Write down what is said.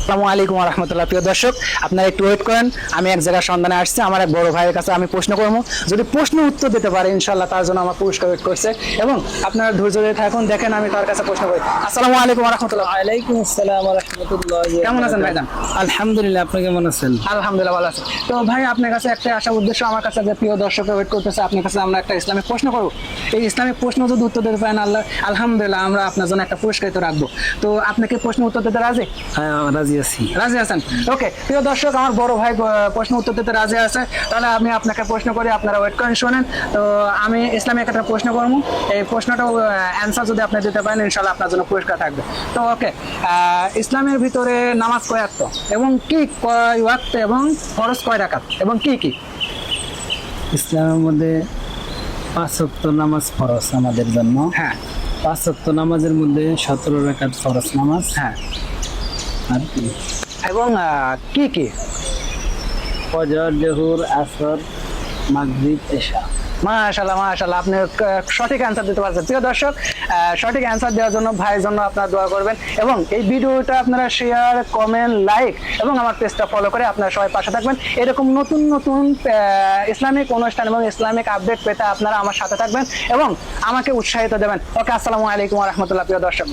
আসসালামু আলাইকুম ওয়া রাহমাতুল্লাহ। প্রিয় দর্শক, আপনারা একটু ওয়েট করেন, আমি এক জায়গার সন্ধানে আসছি। আমার এক বড় ভাইয়ের কাছে আমি প্রশ্ন করবো, যদি প্রশ্ন উত্তর দিতে পারে ইনশাআল্লাহ তার জন্য আমার পুরস্কার ওয়েট করছে। এবং আপনারা ধৈর্য ধরে থাকুন, দেখেন আমি তার কাছে প্রশ্ন করি। আসসালামু আলাইকুম ওয়া রাহমাতুল্লাহ। ওয়ালাইকুম আসসালাম ওয়া রাহমাতুল্লাহ। কেমন আছেন ভাইজান? আলহামদুলিল্লাহ, আপনি কেমন আছেন? আলহামদুলিল্লাহ ভালো আছি। তো ভাই, আপনার কাছে একটা আশা উদ্দেশ্য, আমার কাছে যে প্রিয় দর্শকরা ওয়েট করতেছে, আপনার কাছে আমরা একটা ইসলামিক প্রশ্ন করবো। এই ইসলামিক প্রশ্ন যদি উত্তর দিতে পারেন আলহামদুলিল্লাহ আমরা আপনার জন্য একটা পুরস্কৃত রাখবো। তো আপনি কি প্রশ্ন উত্তর দিতে রাজি? হ্যাঁ, রাজি আছি। রাজি আছেন? ওকে প্রিয় দর্শক, আমার বড় ভাই প্রশ্ন উত্তর দিতে রাজি আছে। তাহলে আমি আপনাকে প্রশ্ন করি, আপনারা ওয়েট করেন, শোনেন। তো আমি ইসলামিক একটা প্রশ্ন করবো, এই প্রশ্নটা অ্যান্সার যদি আপনি দিতে পারেন ইনশাআল্লাহ আপনার জন্য পুরস্কার থাকবে। তো ওকে, ইসলামের ভিতরে নামাজ কয় ওয়াক্ত এবং কি কয় ওয়াক্ত এবং ফরজ কয় রাকাত এবং কি কি? ইসলামের মধ্যে 5 ওয়াক্ত নামাজ ফরজ আমাদের জন্য। হ্যাঁ 5 ওয়াক্ত নামাজের মধ্যে 17 রাকাত ফরজ নামাজ। হ্যাঁ। আর কি? এবং কি কি? ফজর, জোহর, আসর, মাগরিব, এশা। মাশাআল্লাহ মাশাআল্লাহ, আপনি সঠিক অ্যান্সার দিতে পারছেন। প্রিয় দর্শক, সঠিক অ্যান্সার দেওয়ার জন্য ভাইয়ের জন্য আপনারা দোয়া করবেন এবং এই ভিডিওটা আপনারা শেয়ার, কমেন্ট, লাইক এবং আমার পেজটা ফলো করে আপনারা সবাই পাশে থাকবেন। এরকম নতুন নতুন ইসলামিক অনুষ্ঠান এবং ইসলামিক আপডেট পেতে আপনারা আমার সাথে থাকবেন এবং আমাকে উৎসাহিত দেবেন। ওকে, আসসালামু আলাইকুম ওয়া রাহমাতুল্লাহ। প্রিয় দর্শক।